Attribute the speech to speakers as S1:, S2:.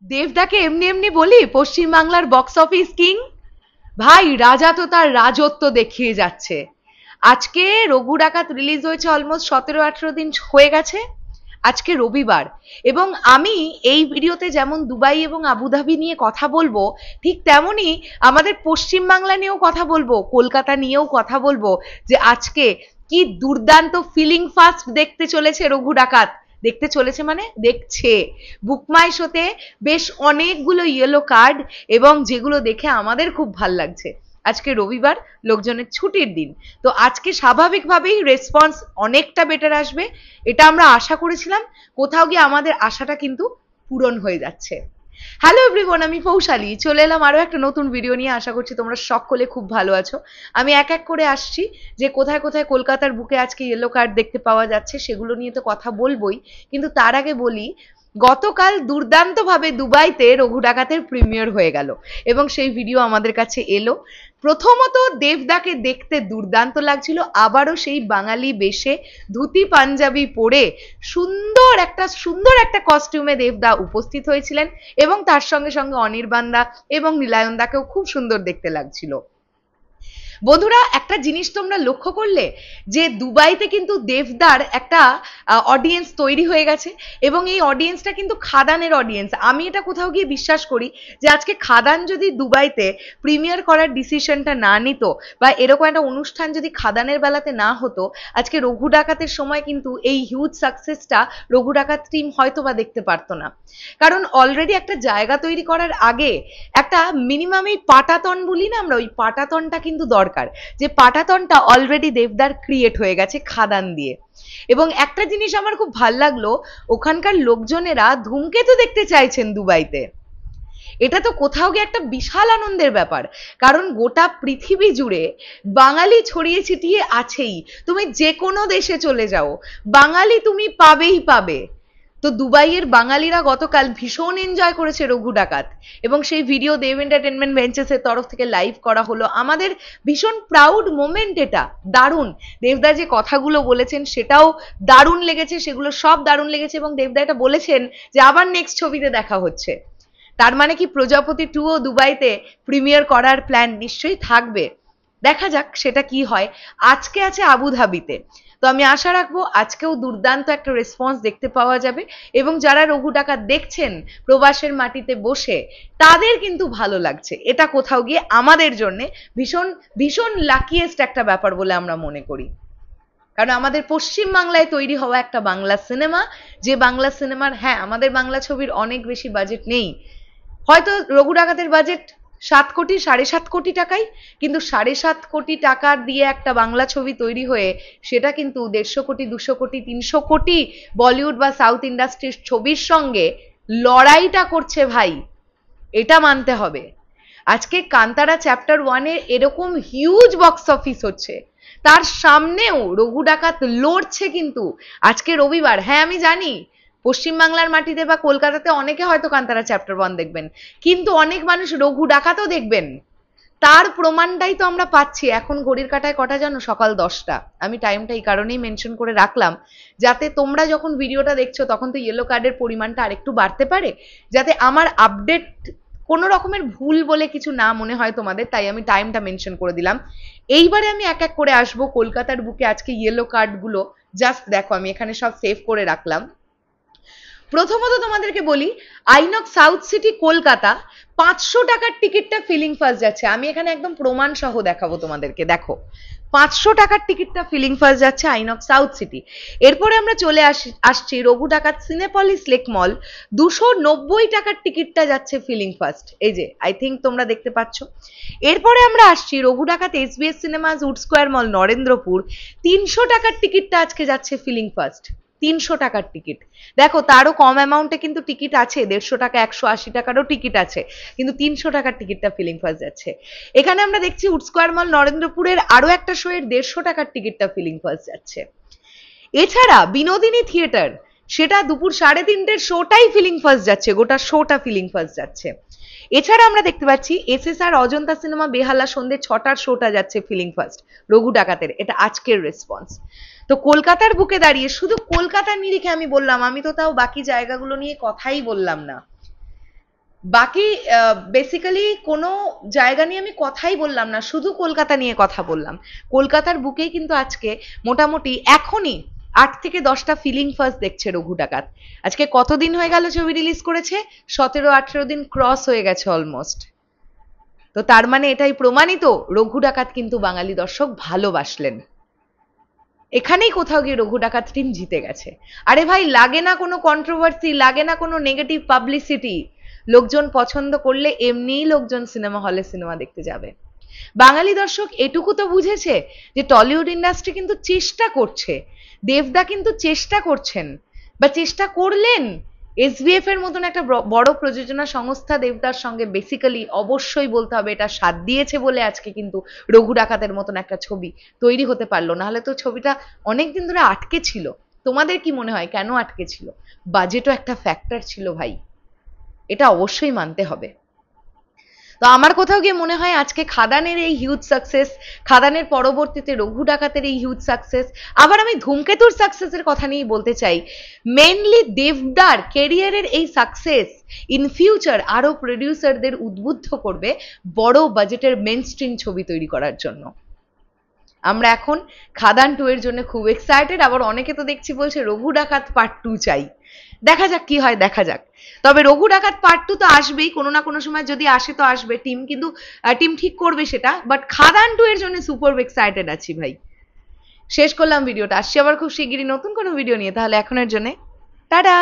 S1: দেবদাকে এমনি এমনি বলি পশ্চিমবাংলার বক্স অফিস কিং। ভাই রাজা তো তার রাজত্ব দেখিয়ে যাচ্ছে। আজকে রঘু ডাকাত রিলিজ হয়েছে অলমোস্ট 17-18 দিন হয়ে গেছে। আজকে রবিবার, এবং আমি এই ভিডিওতে যেমন দুবাই এবং আবুধাবি নিয়ে কথা বলবো, ঠিক তেমনি আমাদের পশ্চিমবাংলা নিয়েও কথা বলবো, কলকাতা নিয়েও কথা বলবো, যে আজকে কি দুর্দান্ত ফিলিং ফাস্ট দেখতে চলেছে রঘু ডাকাত। দেখতে চলেছে মানে দেখছে বুকমাই শোতে বেশ অনেকগুলো ইয়েলো কার্ড, এবং যেগুলো দেখে আমাদের খুব ভাল লাগছে। আজকে রবিবার, লোকজনের ছুটির দিন, তো আজকে স্বাভাবিকভাবেই রেসপন্স অনেকটা বেটার আসবে, এটা আমরা আশা করেছিলাম। কোথাও গিয়ে আমাদের আশাটা কিন্তু পূরণ হয়ে যাচ্ছে। হ্যালো এভরিওয়ান, আমি পৌশালী চলে এলাম আরো একটা নতুন ভিডিও নিয়ে। আশা করছি তোমরা সকলে খুব ভালো আছো। আমি এক এক করে আসছি যে কোথায় কোথায় কলকাতার বুকে আজকে ইয়েলো কার্ড দেখতে পাওয়া যাচ্ছে, সেগুলো নিয়ে তো কথা বলবোই, কিন্তু তার আগে বলি গতকাল দুর্দান্তভাবে দুবাইতে রঘু ডাকাতের প্রিমিয়ার হয়ে গেল, এবং সেই ভিডিও আমাদের কাছে এলো। প্রথমত দেবদাকে দেখতে দুর্দান্ত লাগছিল, আবারও সেই বাঙালি বেশে ধুতি পাঞ্জাবি পরে সুন্দর একটা কস্টিউমে দেবদা উপস্থিত হয়েছিলেন, এবং তার সঙ্গে সঙ্গে অনির্বাণদা এবং নীলায়নদাকেও খুব সুন্দর দেখতে লাগছিল। বন্ধুরা, একটা জিনিস তোমরা লক্ষ্য করলে যে দুবাইতে কিন্তু দেবদার একটা অডিয়েন্স তৈরি হয়ে গেছে, এবং এই অডিয়েন্সটা কিন্তু খাদানের অডিয়েন্স। আমি এটা কোথাও গিয়ে বিশ্বাস করি যে আজকে খাদান যদি দুবাইতে প্রিমিয়ার করার ডিসিশনটা না নিত, বা এরকম একটা অনুষ্ঠান যদি খাদানের বেলাতে না হতো, আজকে রঘু ডাকাতের সময় কিন্তু এই হিউজ সাকসেসটা রঘু ডাকাত টিম হয়তো বা দেখতে পারতো না। কারণ অলরেডি একটা জায়গা তৈরি করার আগে একটা মিনিমাম এই পাটাতন বলি না আমরা, ওই পাটাতনটা কিন্তু দরকার, যে পাটাতনটা অলরেডি দেবদার ক্রিয়েট হয়ে গেছে খাদান দিয়ে। এবং একটা জিনিস আমার খুব ভাল লাগলো, ওখানকার লোকজনেরা ধূমকেতু দেখতে চাইছেন দুবাইতে। এটা তো কোথাও গিয়ে একটা বিশাল আনন্দের ব্যাপার, কারণ গোটা পৃথিবী জুড়ে বাঙালি ছড়িয়ে ছিটিয়ে আছেই। তুমি যে কোনো দেশে চলে যাও, বাঙালি তুমি পাবেই পাবে। তো দুবাইয়ের বাঙালিরা গতকাল ভীষণ এনজয় করেছে রঘু ডাকাত, এবং সেই ভিডিও দেব এন্টারটেনমেন্ট ভেঞ্চার্সের তরফ থেকে লাইভ করা হলো। আমাদের ভীষণ প্রাউড মোমেন্ট এটা, দারুণ। দেবদা যে কথাগুলো বলেছেন সেটাও দারুণ লেগেছে, সেগুলো সব দারুণ লেগেছে, এবং দেবদা এটা বলেছেন যে আবার নেক্সট ছবিতে দেখা হচ্ছে। তার মানে কি প্রজাপতি 2 ও দুবাইতে প্রিমিয়ার করার প্ল্যান নিশ্চয়ই থাকবে। দেখা যাক সেটা কি হয়। আজকে আছে আবুধাবিতে, তো আমি আশা রাখবো আজকেও দুর্দান্ত একটা রেসপন্স দেখতে পাওয়া যাবে, এবং যারা রঘু ডাকাত দেখছেন প্রবাসের মাটিতে বসে, তাদের কিন্তু ভালো লাগছে। এটা কোথাও গিয়ে আমাদের জন্য ভীষণ ভীষণ লাকিয়েস্ট একটা ব্যাপার বলে আমরা মনে করি। কারণ আমাদের পশ্চিম বাংলায় তৈরি হওয়া একটা বাংলা সিনেমা, যে বাংলা সিনেমার, হ্যাঁ আমাদের বাংলা ছবির অনেক বেশি বাজেট নেই, হয়তো রঘু ডাকাতের বাজেট 7 কোটি 7.5 কোটি টাকাই, কিন্তু 7.5 কোটি টাকা দিয়ে একটা বাংলা ছবি তৈরি হয়ে সেটা কিন্তু 150 কোটি 200 কোটি 300 কোটি বলিউড বা সাউথ ইন্ডাস্ট্রির ছবির সঙ্গে লড়াইটা করছে ভাই, এটা মানতে হবে। আজকে কান্তারা চ্যাপ্টার 1 এর এরকম হিউজ বক্স অফিস হচ্ছে, তার সামনেও রঘু ডাকাত লড়ছে। কিন্তু আজকে রবিবার, হ্যাঁ আমি জানি পশ্চিমবাংলার মাটিতে বা কলকাতাতে অনেকে হয়তো কান্তারা চ্যাপ্টার 1 দেখবেন, কিন্তু অনেক মানুষ রঘু ডাকাতও দেখবেন। তার প্রমাণটাই তো আমরা পাচ্ছি। এখন ঘড়ির কাঁটায় কটা জানো? সকাল 10টা। আমি টাইমটা এই কারণেই মেনশন করে রাখলাম, যাতে তোমরা যখন ভিডিওটা দেখছো তখন তো ইয়েলো কার্ডের পরিমাণটা আরেকটু বাড়তে পারে, যাতে আমার আপডেট কোনো রকমের ভুল বলে কিছু না মনে হয় তোমাদের, তাই আমি টাইমটা মেনশন করে দিলাম। এইবারে আমি এক এক করে আসবো কলকাতার বুকে আজকে ইয়েলো কার্ডগুলো। জাস্ট দেখো, আমি এখানে সব সেভ করে রাখলাম। প্রথমত তোমাদেরকে বলি, আইনক্স সাউথ সিটি কলকাতা 500 টাকার টিকিটটা ফিলিং ফার্স্ট যাচ্ছে। আমি এখানে একদম প্রমাণ সহ দেখাবো তোমাদেরকে, দেখো 500 টাকার টিকিটটা ফিলিং ফার্স্ট যাচ্ছে আইনক্স সাউথ সিটি। এরপরে আমরা চলে আসছি রঘু ডাকাত সিনেপলিস লেক মল, 290 টাকার টিকিটটা যাচ্ছে ফিলিং ফার্স্ট, এই যে আই থিঙ্ক তোমরা দেখতে পাচ্ছ। এরপরে আমরা আসছি রঘু ডাকাত এসবিএস সিনেমাস উড স্কোয়ার মল নরেন্দ্রপুর, 300 টাকার টিকিটটা আজকে যাচ্ছে ফিলিং ফার্স্ট। 300 টাকার টিকিট, দেখো তারও কম অ্যামাউন্টে কিন্তু টিকিট আছে, 150 টাকা 180 টাকারও টিকিট আছে, কিন্তু 300 টাকার টিকিটটা ফিলিং ফার্স্ট যাচ্ছে। এখানে আমরা দেখছি উড স্কোয়ার মল নরেন্দ্রপুরের আরো একটা শো এর 150 টাকার টিকিটটা ফিলিং ফার্স্ট যাচ্ছে। এছাড়া বিনোদিনী থিয়েটার, সেটা দুপুর 3:30-এর শোটাই ফিলিং ফার্স্ট যাচ্ছে, গোটা শোটা ফিলিং ফার্স্ট যাচ্ছে। এছাড়া আমরা দেখতে পাচ্ছি এসএসআর অজন্তা সিনেমা বেহালা সন্ধ্যে 6টার শোটা যাচ্ছে ফিলিং ফার্স্ট রঘু ডাকাতের, এটা আজকের রেসপন্স। তো কলকাতার বুকে দাঁড়িয়ে, শুধু কলকাতার নিরিখে আমি বললাম, আমি তো তাও বাকি জায়গাগুলো নিয়ে কথাই বললাম না। বাকি বেসিক্যালি কোনো জায়গা নিয়ে আমি কথাই বললাম না, শুধু কলকাতা নিয়ে কথা বললাম। কলকাতার বুকেই কিন্তু আজকে মোটামুটি এখনই 8 থেকে 10টা ফিলিং ফার্স্ট দেখছে রঘু ডাকাত। আজকে কতদিন হয়ে গেল ছবি রিলিজ করেছে? 17-18 দিন ক্রস হয়ে গেছে অলমোস্ট। তো তার মানে এটাই প্রমাণিত রঘু ডাকাত কিন্তু বাঙালি দর্শক ভালোবাসলেন। এখানেই কোথাও গিয়ে রঘু ডাকাত টিম জিতে গেছে। আরে ভাই, লাগে না কোনো কন্ট্রোভার্সি, লাগে না কোনো নেগেটিভ পাবলিসিটি। লোকজন পছন্দ করলে এমনিই লোকজন সিনেমা হলে সিনেমা দেখতে যাবে। বাঙালি দর্শক এটুকু তো বুঝেছে যে টলিউড ইন্ডাস্ট্রি কিন্তু চেষ্টা করছে, দেবদা কিন্তু চেষ্টা করছেন বা চেষ্টা করলেন। এসভিএফ এর মতন একটা বড় প্রযোজনা সংস্থা দেবদার সঙ্গে বেসিক্যালি অবশ্যই বলতে হবে এটা সাথ দিয়েছে বলে আজকে কিন্তু রঘু ডাকাতের মতন একটা ছবি তৈরি হতে পারলো, নাহলে তো ছবিটা অনেকদিন ধরে আটকে ছিল। তোমাদের কি মনে হয় কেন আটকে ছিল? বাজেটও একটা ফ্যাক্টর ছিল ভাই, এটা অবশ্যই মানতে হবে। তো আমার কোথাও গিয়ে মনে হয় আজকে খাদানের এই হিউজ সাকসেস, খাদানের পরবর্তীতে রঘু ডাকাতের এই হিউজ সাকসেস, আবার আমি ধূমকেতুর সাকসেসের কথা নিয়েই বলতে চাই। মেনলি দেবদার কেরিয়ারের এই সাকসেস ইন ফিউচার আরো প্রডিউসারদের উদ্বুদ্ধ করবে বড় বাজেটের মেইনস্ট্রিম ছবি তৈরি করার জন্য। আমরা এখন খাদান 2 এর জন্য খুব এক্সাইটেড। আবার অনেকে তো দেখছি বলছে রঘু ডাকাত পার্ট 2 চাই। দেখা যাক কি হয়, দেখা যাক। তবে রঘু ডাকাত পার্ট 2 তো আসবেই, কোনো না কোনো সময় যদি আসে তো আসবে। টিম কিন্তু টিম ঠিক করবে সেটা, বাট খাদান 2 এর জন্য সুপার এক্সাইটেড আছি ভাই। শেষ করলাম ভিডিওটা, আসছি আবার খুব শিগগিরই নতুন কোনো ভিডিও নিয়ে। তাহলে এখনের জন্য টাটা।